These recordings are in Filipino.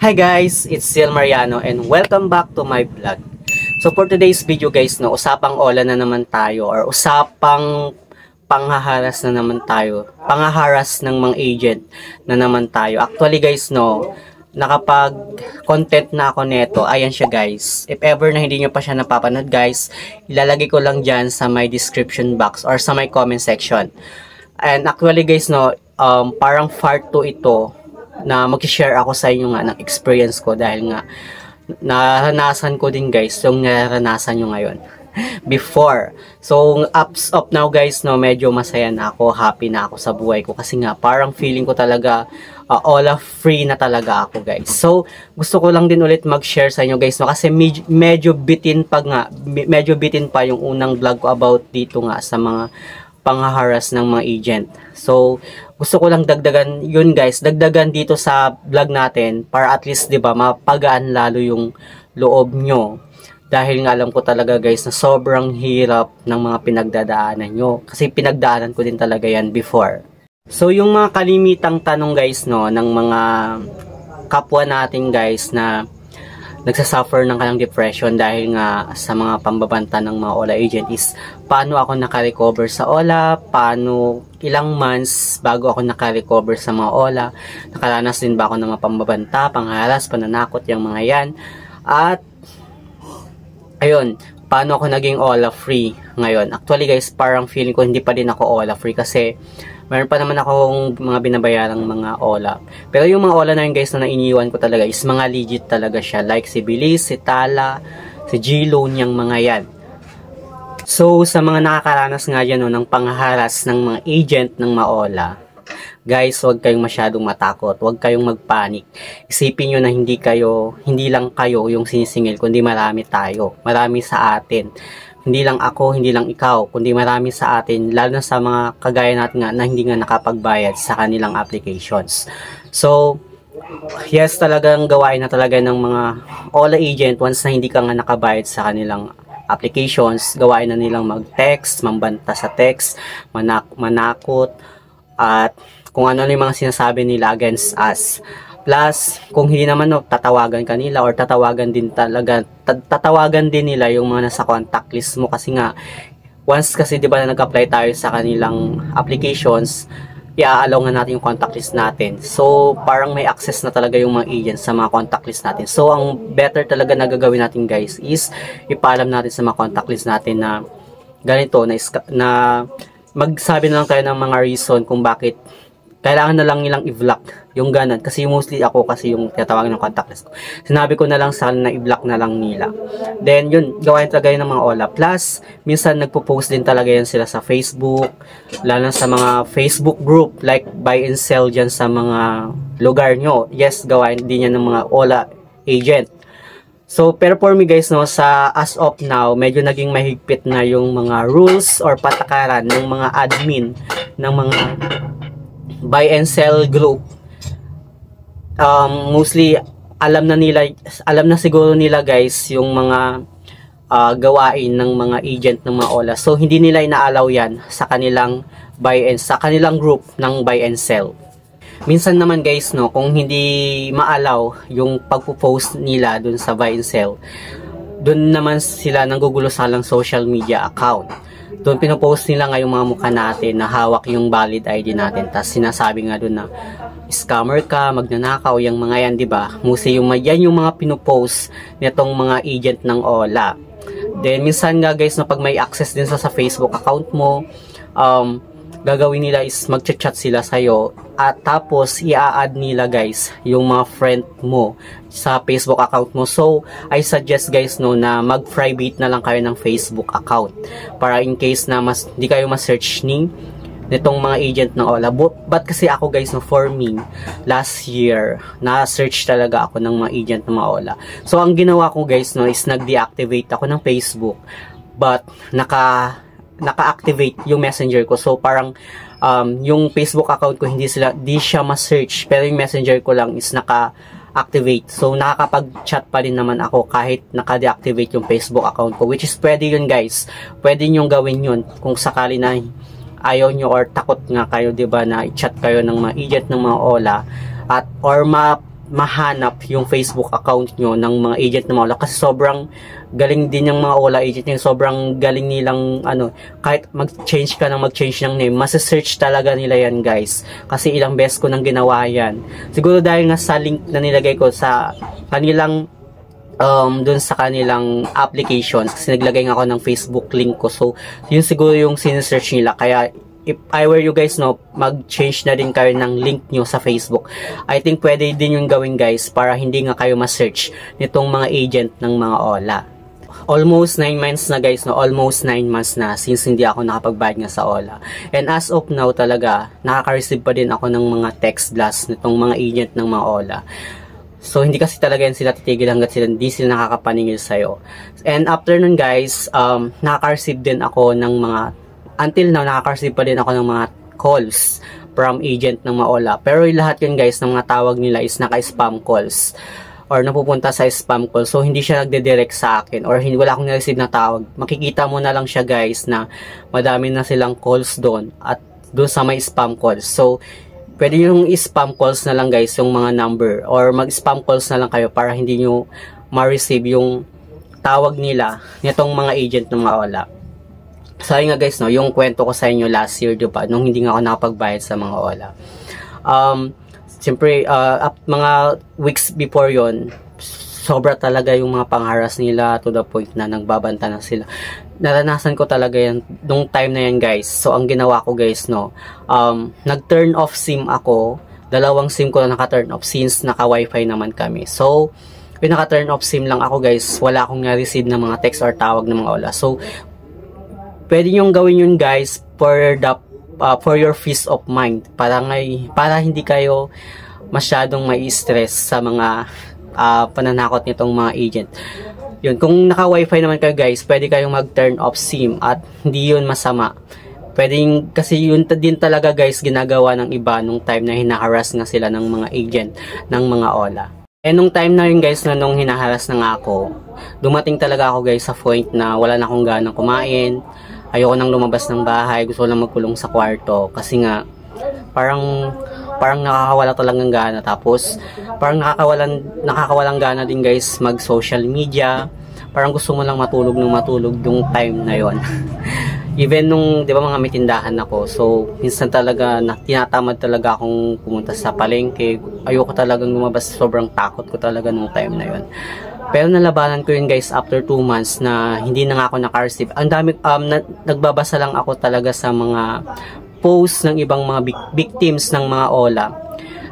Hi guys, it's Ciel Mariano and welcome back to my vlog. So for today's video guys, no, usapang OLA na naman tayo or usapang panghaharas na naman tayo. Panghaharas ng mga agent na naman tayo. Actually guys, no, nakapag-content na ako neto. Ayan siya guys. If ever na hindi nyo pa siya napapanood guys, ilalagay ko lang dyan sa my description box or sa my comment section. And actually guys, no, parang part 2 ito na mag-share ako sa inyo nga ng experience ko dahil nga naranasan ko din guys yung naranasan nyo ngayon before. So up now guys, no, medyo masaya na ako, happy na ako sa buhay ko kasi nga parang feeling ko talaga OLA free na talaga ako guys. So gusto ko lang din ulit mag-share sa inyo guys, no, kasi medyo bitin pa yung unang vlog ko about dito nga sa mga panghaharas ng mga agent. So gusto ko lang dagdagan yun guys, dagdagan dito sa vlog natin para at least 'di ba mapagaan lalo yung loob nyo. Dahil nga alam ko talaga guys na sobrang hirap ng mga pinagdadaanan nyo kasi pinagdaanan ko din talaga yan before. So yung mga kalimitang tanong guys, no, ng mga kapwa natin guys na nagsasuffer ng kanyang depression dahil nga sa mga pambabanta ng mga OLA agent is paano ako nakarecover sa OLA, paano ilang months bago ako nakarecover sa mga OLA, nakaranas din ba ako ng mga pambabanta, pangharas, pananakot, yung mga yan, at ayun, paano ako naging OLA free ngayon. Actually guys, parang feeling ko hindi pa din ako OLA free kasi meron pa naman akong mga binabayarang mga OLA. Pero yung mga OLA na yun guys na iniiwan ko talaga is mga legit talaga siya. Like si Bilis, si Tala, si G-Loan, yung mga yan. So sa mga nakakaranas nga yan, no, ng panghaharas ng mga agent ng mga OLA, guys, huwag kayong masyadong matakot. Huwag kayong magpanik. Isipin nyo na hindi lang kayo yung sinisingil, kundi marami tayo. Marami sa atin. Hindi lang ako, hindi lang ikaw, kundi marami sa atin, lalo na sa mga kagaya natin nga na hindi nga nakapagbayad sa kanilang applications. So, yes, talagang gawain na talaga ng mga OLA agent once na hindi ka nga nakabayad sa kanilang applications, gawain na nilang mag-text, mambanta sa text, manakot, at kung ano yung mga sinasabi nila against us. Plus, kung hindi naman, no, tatawagan ka nila or tatawagan din nila yung mga nasa contact list mo kasi nga once kasi 'di ba na nag-apply tayo sa kanilang applications, i-allow nga natin yung contact list natin. So, parang may access na talaga yung mga agents sa mga contact list natin. So, ang better talaga na gagawin natin guys is ipaalam natin sa mga contact list natin na ganito, na magsabi na lang tayo ng mga reason kung bakit kailangan na lang nilang i-block yung ganon. Kasi mostly ako kasi yung tinatawagan ng contact list ko. Sinabi ko na lang sa kanila na i-block na lang nila. Then yun, gawain talaga yun ng mga OLA. Plus, minsan nagpo-post din talaga yan sila sa Facebook. Lalo sa mga Facebook group like buy and sell dyan sa mga lugar nyo. Yes, gawain din yan ng mga OLA agent. So, pero for me guys, no, as of now, medyo naging mahigpit na yung mga rules or patakaran ng mga admin ng mga buy and sell group. Mostly alam na siguro nila guys yung mga gawain ng mga agent ng mga OLA. So hindi nila ina-allow yan sa kanilang group ng buy and sell. Minsan naman guys, no, kung hindi ma-allow yung pagpo-post nila dun sa buy and sell, dun naman sila nanggugulo sa lang social media account. Doon pinopost nila nga yung mga mukha natin na hawak yung valid ID natin. Tapos sinasabi nga doon na scammer ka, magnanakaw, yung mga yan, di ba? Mostly yan yung mga pinopost nitong mga agent ng OLA. Then minsan nga guys, na pag may access din sa Facebook account mo, gagawin nila is mag-chat sila sa'yo at tapos i-add nila guys yung mga friend mo sa Facebook account mo. So I suggest guys, no, na mag-private na lang kayo ng Facebook account para in case na di kayo ma-search nitong mga agent ng OLA. But kasi ako guys, no, for me last year na-search talaga ako ng mga agent ng mga OLA. So ang ginawa ko guys, no, is nag-deactivate ako ng Facebook but naka-activate yung messenger ko. So parang yung Facebook account ko di siya ma-search, pero yung messenger ko lang is naka-activate. So nakakapag-chat pa rin naman ako kahit naka-deactivate yung Facebook account ko, which is pwede yun guys. Pwede nyo gawin yun kung sakali na ayaw nyo or takot nga kayo, 'di ba, na i-chat kayo ng mga agent ng mga OLA at or mahanap yung Facebook account nyo ng mga agent ng mga OLA kasi sobrang galing din yung mga OLA agent nyo, sobrang galing nilang kahit mag-change ka ng mag-change ng name, masa-search talaga nila yan guys, kasi ilang beses ko nang ginawa yan. Siguro dahil nga sa link na nilagay ko sa kanilang dun sa kanilang applications, kasi naglagay nga ako ng Facebook link ko, so yun siguro yung sinesearch nila. Kaya if I were you guys, mag-change na din kayo ng link nyo sa Facebook. I think pwede din yung gawin guys, para hindi nga kayo ma-search nitong mga agent ng mga OLA. Almost 9 months na guys, almost 9 months na since hindi ako nakapagbayad nga sa OLA. And as of now talaga, nakaka-receive pa din ako ng mga text blast nitong mga agent ng mga OLA. So, hindi kasi talaga yan sila titigil hanggat sila hindi sila nakakapaningil sa'yo. And after nun guys, nakaka-receive din ako ng mga, until now, nakaka-receive pa din ako ng mga calls from agent ng mga OLA. Pero lahat yun guys, ng mga tawag nila is naka-spam calls or napupunta sa spam call. So, hindi siya nagde-direct sa akin or wala akong na-receive na tawag. Makikita mo na lang siya guys na madami na silang calls doon at doon sa may spam calls. So, pwede yung spam calls na lang guys yung mga number or mag-spam calls na lang kayo para hindi nyo ma-receive yung tawag nila nitong mga agent ng mga OLA. So ayun nga guys, yung kwento ko sa inyo last year, diba, nung hindi nga ako nakapagbayad sa mga OLA. Siyempre, mga weeks before yon, sobra talaga yung mga pangharas nila to the point na nagbabanta na sila. Naranasan ko talaga yan nung time na yan guys. So ang ginawa ko guys, nag-turn off SIM ako. 2 SIM ko na naka-turn off since naka-wifi naman kami. So yung naka-turn off SIM lang ako guys, wala akong na-receive na mga text or tawag ng mga OLA. So pwede nyong gawin yun guys for your peace of mind, para hindi kayo masyadong mai-stress sa mga pananakot nitong mga agent. Yun, kung naka-wifi naman kayo guys, pwede kayong mag-turn off SIM at hindi yun masama. Pwedeng, kasi yun din talaga guys ginagawa ng iba nung time na hinaharas nga sila ng mga agent ng mga OLA. And nung time na yun guys, na nung hinaharas na nga ako, dumating talaga ako guys sa point na wala na akong ganang kumain, ayoko nang lumabas ng bahay, gusto ko lang magkulong sa kwarto kasi nga parang nakakawala talagang gana. Tapos parang nakakawalang gana din guys mag social media. Parang gusto mo lang matulog yung time na yon. Even nung, di ba, mga may tindahan ako, so minsan talaga tinatamad talaga akong pumunta sa palengke. Ayoko talagang lumabas, sobrang takot ko talaga nung time na yon. Pero nalabanan ko yun guys after 2 months na hindi na nga ako naka-receive. Ang dami, nagbabasa lang ako talaga sa mga posts ng ibang mga victims ng mga OLA.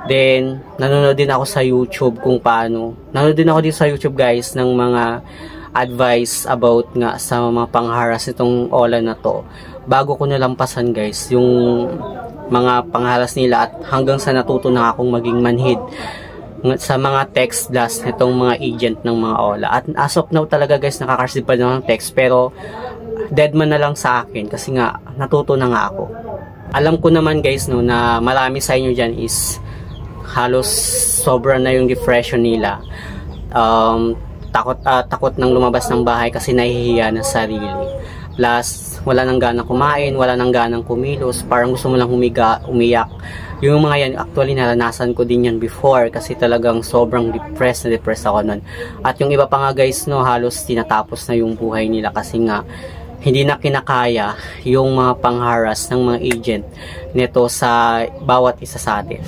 Then, nanonood din ako sa YouTube kung paano. Nanonood din ako din sa YouTube guys ng mga advice about nga sa mga pangharas itong OLA na to. Bago ko nalampasan guys yung mga pangharas nila at hanggang sa natuto na akong maging manhid sa mga text blast nitong mga agent ng mga OLA. At as of now talaga guys, nakaka-receive pa ng text, pero dead man na lang sa akin kasi nga natuto na nga ako. Alam ko naman guys na marami sa inyo dyan is halos sobra na yung depression nila. Takot nang lumabas ng bahay kasi nahihiya na sarili. Plus, wala nang ganang kumain, wala nang ganang kumilos, parang gusto mo lang umiyak. Yung mga yan, actually naranasan ko din yan before kasi talagang sobrang depressed ako nun. At yung iba pa nga guys, halos tinatapos na yung buhay nila kasi nga hindi na kinakaya yung mga pangharas ng mga agent nito sa bawat isa sa atin.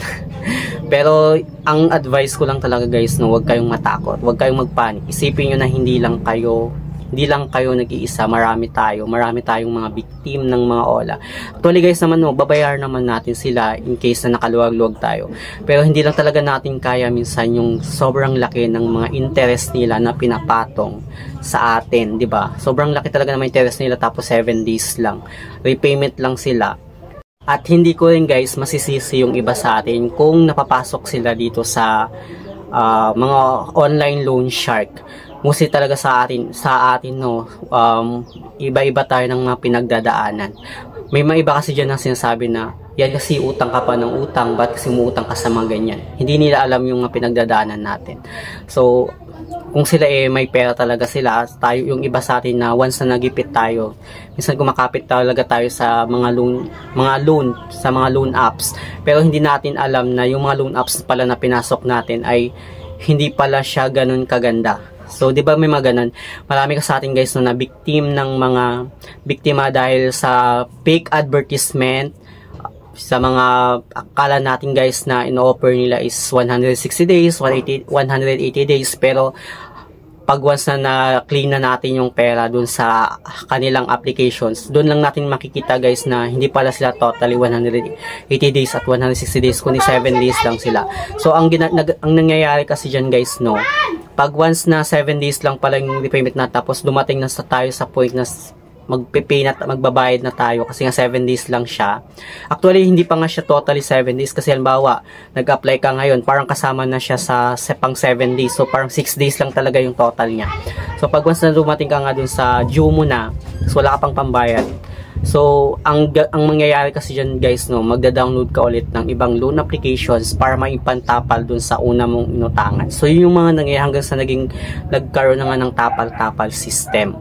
Pero ang advice ko lang talaga guys, huwag kayong matakot, huwag kayong magpanik. Isipin nyo na hindi lang kayo nag-iisa, marami tayong mga victim ng mga OLA. Actually guys naman, babayar naman natin sila in case na nakaluwag-luwag tayo. Pero hindi lang talaga natin kaya minsan yung sobrang laki ng mga interest nila na pinapatong sa atin, di ba? Sobrang laki talaga ng interest nila tapos 7 days lang. Repayment lang sila. At hindi ko rin guys masisisi yung iba sa atin kung napapasok sila dito sa mga online loan shark. Mostly talaga sa atin iba-iba tayo ng mga pinagdadaanan. May mga iba kasi dyan na sinasabi na yan kasi utang ka pa ng utang, ba't kasi umuutang ka sa mga ganyan. Hindi nila alam yung mga pinagdadaanan natin. So kung sila may pera talaga sila, tayo yung iba sa atin na once na nagipit tayo, minsan kumakapit talaga tayo sa mga loan apps, pero hindi natin alam na yung mga loan apps pala na pinasok natin ay hindi pala siya ganun kaganda. So, di ba may mga ganun? Marami ka sa atin guys na biktima dahil sa fake advertisement, sa mga akala natin guys na in-offer nila is 160 days, 180 days, pero pag once na clean na natin yung pera dun sa kanilang applications, dun lang natin makikita guys na hindi pala sila totally 180 days at 160 days, kundi 7 days lang sila. So ang nangyayari kasi dyan guys, no, pag once na 7 days lang pala yung repayment na, tapos dumating na tayo sa point na magbabayad na tayo kasi nga 7 days lang siya. Actually, hindi pa nga siya totally 7 days kasi halimbawa, nag-apply ka ngayon, parang kasama na siya sa pang 7 days. So, parang 6 days lang talaga yung total niya. So, pag once na dumating ka nga dun sa due mo na, so wala ka pang pambayad. So, ang mangyayari kasi dyan guys, no, magda-download ka ulit ng ibang loan applications para maipantapal dun sa una mong inutangan. So, yun yung mga nangyayari hanggang sa nagkaroon na nga ng tapal-tapal system.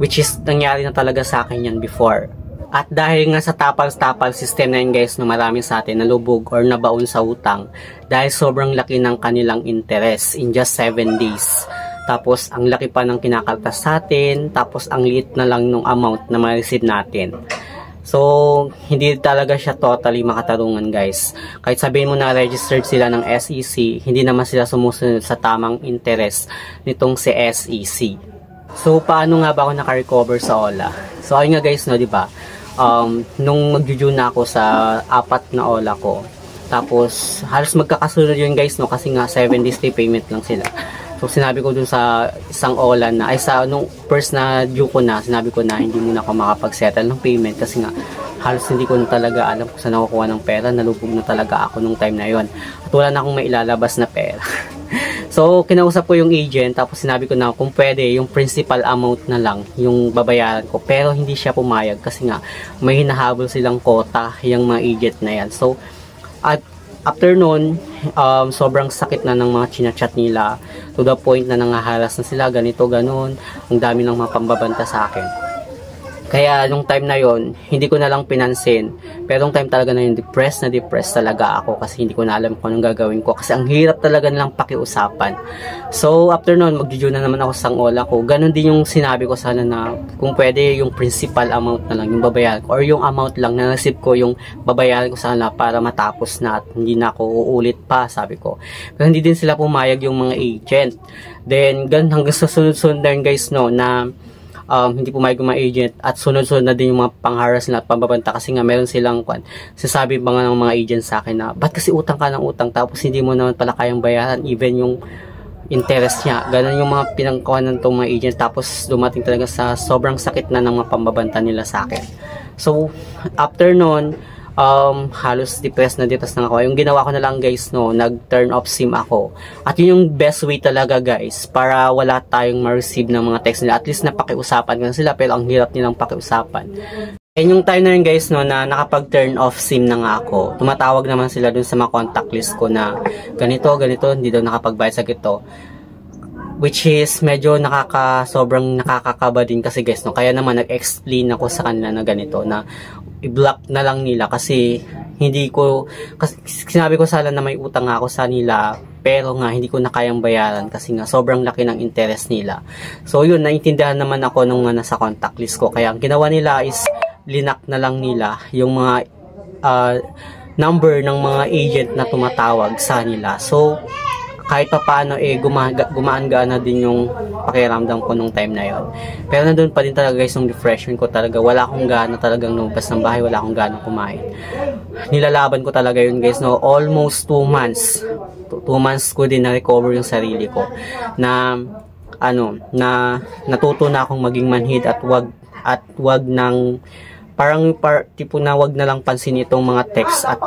Which is, nangyari na talaga sa akin yan before. At dahil nga sa tapal-tapal system na yun guys, no, marami sa atin nalubog or nabaon sa utang dahil sobrang laki ng kanilang interest in just 7 days. Tapos, ang laki pa ng kinakaltas sa atin, tapos ang liit na lang ng amount na ma-receive natin. So, hindi talaga siya totally makatarungan guys. Kahit sabihin mo na registered sila ng SEC, hindi naman sila sumusunod sa tamang interest nitong si SEC. So, paano nga ba ako naka-recover sa OLA? So, ayun nga guys, no, di ba? Nung mag-due na ako sa 4 na OLA ko, tapos halos magkakasunod yun guys, no, kasi nga 7 days payment lang sila. So, sinabi ko dun sa isang OLA na, nung first na due ko na, sinabi ko na hindi muna ako makapag-settle ng payment kasi nga halos hindi ko na talaga alam kung saan nakukuha ng pera. Nalubog na talaga ako nung time na yon. At wala na akong mailalabas na pera. So, kinausap ko yung agent, tapos sinabi ko na kung pwede, yung principal amount na lang yung babayaran ko. Pero hindi siya pumayag kasi nga may hinahabol silang quota yung mga agent na yan. So, at after nun, sobrang sakit na ng mga chinachat nila to the point na nangaharas na sila, ganito, ganun. Ang dami ng mga pambabanta sa akin. Kaya nung time na yon, hindi ko na lang pinansin. Pero nung time talaga na yun, depressed talaga ako kasi hindi ko na alam kung anong gagawin ko. Kasi ang hirap talaga nilang pakiusapan. So, after nun, mag-due na naman ako sa OLA ko. Ganon din yung sinabi ko sana na kung pwede yung principal amount na lang yung babayaran ko. Or yung amount lang na nasip ko yung babayaran ko sana para matapos na at hindi na ako uulit pa, sabi ko. Pero hindi din sila pumayag yung mga agent. Then, hanggang sa sunod-sunod na yun guys, no, na hindi pumayag yung mga agent at sunod-sunod na din yung mga pangharas na at pambabanta kasi nga meron silang sasabi pa nga ng mga agent sa akin na ba't kasi utang ka ng utang tapos hindi mo naman pala kayang bayaran even yung interest niya. Ganun yung mga pinangkuhanan ng mga agent, tapos dumating talaga sa sobrang sakit na ng mga pambabanta nila sa akin. So after nun, halos depressed na ako. Yung ginawa ko na lang guys, no, nag-turn off SIM ako. At yun yung best way talaga guys, para wala tayong ma-receive ng mga text nila. At least napakiusapan ka na sila, pero ang hirap nilang pakiusapan. And yung time na yun guys, no, na nakapag-turn off SIM na nga ako, tumatawag naman sila dun sa mga contact list ko na ganito, hindi daw nakapagbayad sa gito. Which is medyo sobrang nakakakaba din kasi guys, no. Kaya naman nag-explain ako sa kanila na ganito, na i-block na lang nila kasi kasi sinabi ko sana na may utang ako sa nila, pero nga hindi ko na kayang bayaran kasi nga sobrang laki ng interest nila. So yun, naintindihan naman ako nung nasa contact list ko. Kaya ang ginawa nila is linak na lang nila yung mga number ng mga agent na tumatawag sa nila. So kahit pa paano gumaan-gana din yung pakiramdam ko nung time na yon. Pero nandun pa din talaga guys yung depression ko talaga. Wala akong gana talagang lumabas ng bahay, wala akong gana kumain. Nilalaban ko talaga yun guys, no. Almost 2 months. 2 months ko din na-recover yung sarili ko. Na natuto na akong maging manhid at wag nang tipo na wag na lang pansin itong mga text at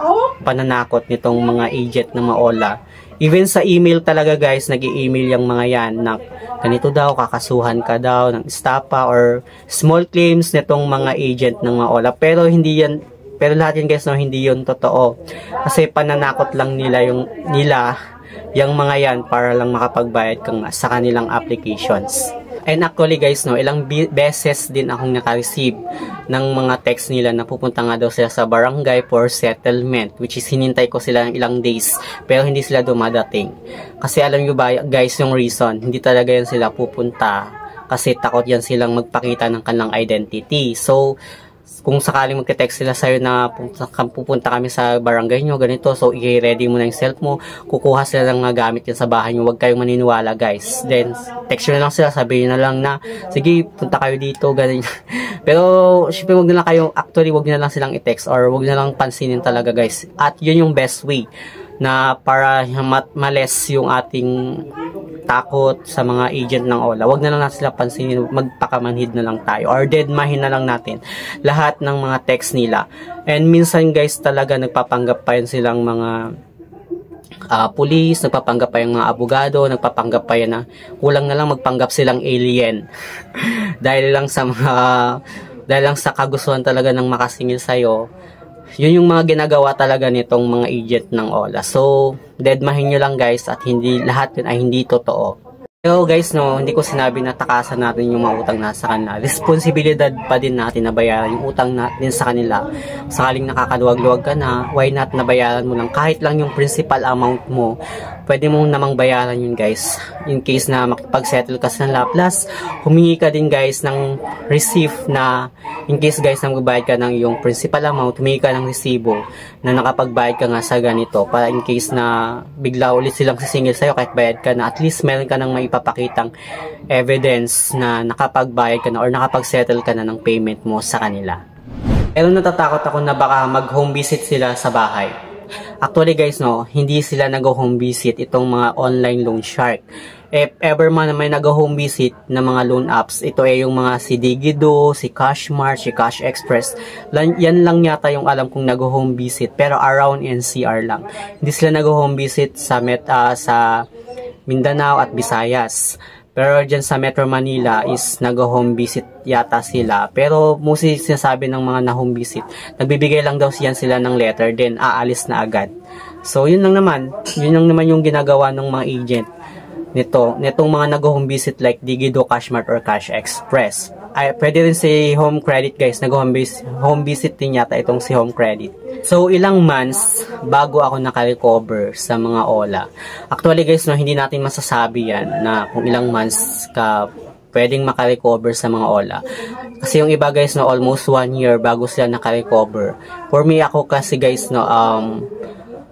pananakot nitong mga agent ng mga OLA. Even sa email talaga guys, nag-i-email yung mga yan na ganito daw, kakasuhan ka daw ng estapa or small claims nitong mga agent ng mga OLA. Pero lahat yan guys, no, hindi yun totoo. Kasi pananakot lang nila yung mga yan para lang makapagbayad ka nga sa kanilang applications. And actually guys, no, ilang beses din akong naka-receive ng mga text nila na pupunta nga daw sila sa barangay for settlement, which is hinintay ko sila ng ilang days pero hindi sila dumadating. Kasi alam nyo ba guys yung reason, hindi talaga yan sila pupunta kasi takot yan silang magpakita ng kanilang identity. So kung sakaling magte-text sila sa'yo na pupunta kami sa barangay nyo, ganito, so i-ready mo na yung self mo, kukuha sila ng gamit yan sa bahay nyo, huwag kayong maniniwala guys. Then, text nyo na lang sila, sabihin na lang na, sige, punta kayo dito, ganyan. Pero, syempre, huwag na lang kayo, actually, huwag na lang silang i-text or huwag na lang pansinin talaga guys. At yun yung best way na para males yung ating takot sa mga agent ng OLA. Wag na lang natin sila pansinin, magpakamanhid na lang tayo or deadmahin na lang natin lahat ng mga text nila. And minsan guys talaga nagpapanggap pa yan silang mga pulis, nagpapanggap pa yung mga abogado, nagpapanggap pa yan na kulang na lang magpanggap silang alien. dahil lang sa kagustuhan talaga ng makasingil sa'yo. Yun yung mga ginagawa talaga nitong mga agent ng OLA. So, deadmahin nyo lang guys at hindi lahat yun ay hindi totoo. Pero guys, no, hindi ko sinabi na takasan natin yung mga utang na sa kanila. Responsibilidad pa din natin na bayaran yung utang natin sa kanila. Sakaling nakakaluwag-luwag ka na, why not nabayaran mo lang kahit lang yung principal amount mo. Pwede mo namang bayaran yun guys. In case na makipag-settle ka sa nila. Plus, humingi ka din guys ng receipt na in case guys na magbayad ka ng yung principal amount, humingi ka ng resibo na nakapagbayad ka nga sa ganito. Para in case na bigla ulit silang sisingil sa'yo kahit bayad ka na, at least meron ka ng maipapakitang evidence na nakapagbayad ka na or nakapag-settle ka na ng payment mo sa kanila. Pero natatakot ako na baka mag-home visit sila sa bahay. Actually guys, no, hindi sila nag-home visit itong mga online loan shark. If ever man na may nag-home visit na mga loan apps, ito ay yung mga si Digido, si Cashmart, si Cash Express. Yan lang yata yung alam kong nag-home visit, pero around NCR lang. Hindi sila nag-home visit sa Mindanao at Visayas. Pero dyan sa Metro Manila is nag-home visit yata sila. Pero mostly sinasabi ng mga na-home visit, nagbibigay lang daw sila ng letter, then aalis na agad. So yun lang naman yung ginagawa ng mga agent nitong mga nag-home visit like Digido, Cashmart or Cash Express. Ay, pwede rin si Home Credit guys, nag-home visit din yata itong si Home Credit. So ilang months bago ako naka-recover sa mga OLA. Actually guys, no, hindi natin masasabi yan na kung ilang months ka pwedeng maka-recover sa mga OLA. Kasi yung iba guys, no, almost 1 year bago sila naka-recover. For me, ako kasi guys, no,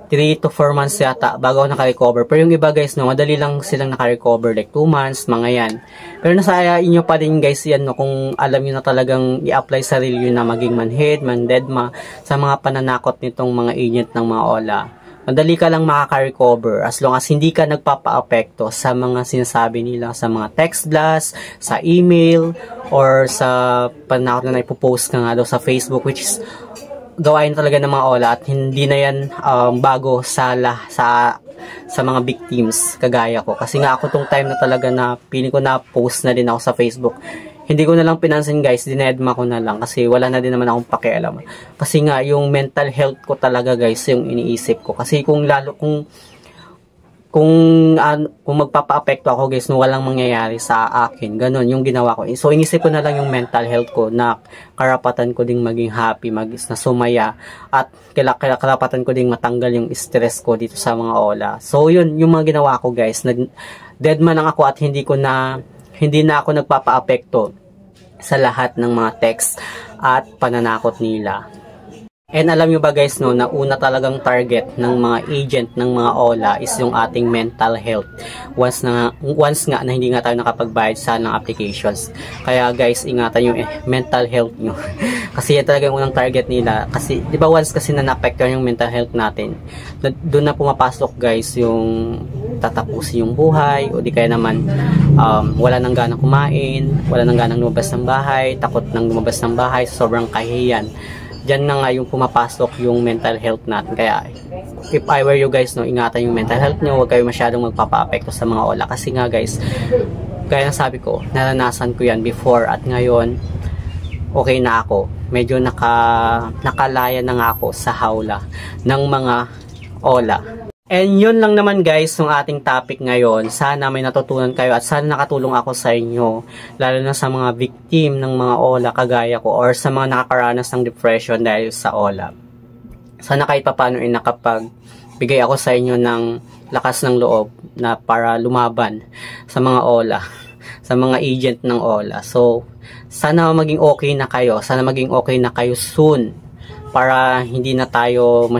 3 to 4 months yata bago ako naka-recover. Pero yung iba guys, no, madali lang silang naka-recover like 2 months, mga yan. Pero nasa inyo pa din guys yan, no, kung alam nyo na talagang i-apply sarili nyo na maging manhid, mandedma sa mga pananakot nitong mga agent ng mga OLA. Madali ka lang makaka-recover as long as hindi ka nagpapa-apekto sa mga sinasabi nila sa mga text blast, sa email, or sa pananakot na ipopost ka nga daw sa Facebook, which is gawain talaga ng mga OLA at hindi na yan bago sa mga victims kagaya ko. Kasi nga ako tong time na talaga na piling ko na post na din ako sa Facebook. Hindi ko na lang pinansin guys, dinedma ko na lang kasi wala na din naman akong pakialam. Kasi nga yung mental health ko talaga guys yung iniisip ko. Kasi kung magpapa-apekto ako guys no walang mangyayari sa akin, ganun yung ginawa ko. So inisip ko na lang yung mental health ko na karapatan ko ding maging happy, na sumaya, at karapatan ko ding matanggal yung stress ko dito sa mga OLA. So yun yung mga ginawa ko guys. Deadman lang ako at hindi na ako nagpapa-apekto sa lahat ng mga text at pananakot nila. And alam nyo ba guys, no, na una talagang target ng mga agent ng mga OLA is yung ating mental health. Once nga na hindi nga tayo nakapagbayad sa ng applications. Kaya guys, ingatan yung mental health nyo. Kasi yan talaga yung unang target nila. Kasi, di ba once kasi na na-apektuhan yung mental health natin, doon na pumapasok guys yung tatapusin yung buhay, o di kaya naman wala nang ganang kumain, wala nang ganang lumabas ng bahay, takot nang lumabas ng bahay, sobrang kahihiyan. Diyan na nga yung pumapasok yung mental health natin. Kaya, if I were you guys, no, ingatan yung mental health nyo. Huwag kayo masyadong magpapa-apekto sa mga OLA. Kasi nga guys, kaya sabi ko, naranasan ko yan before at ngayon, okay na ako. Medyo nakalaya na nga ako sa hawla ng mga OLA. And yun lang naman guys yung ating topic ngayon. Sana may natutunan kayo at sana nakatulong ako sa inyo. Lalo na sa mga victim ng mga OLA kagaya ko or sa mga nakakaranas ng depression dahil sa OLA. Sana kahit papaano ay nakapagbigay ako sa inyo ng lakas ng loob na para lumaban sa mga OLA, sa mga agent ng OLA. So, sana maging okay na kayo. Sana maging okay na kayo soon para hindi na tayo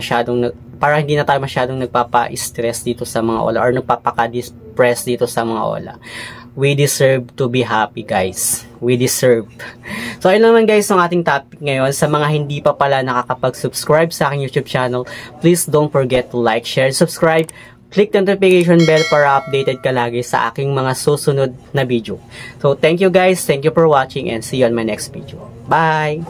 masyadong nagpapa-stress dito sa mga OLA or nagpapaka-depress dito sa mga OLA. We deserve to be happy, guys. We deserve. So, ayun naman guys ang ating topic ngayon. Sa mga hindi pa pala nakakapag-subscribe sa aking YouTube channel, please don't forget to like, share, subscribe. Click the notification bell para updated ka lagi sa aking mga susunod na video. So, thank you guys. Thank you for watching and see you on my next video. Bye!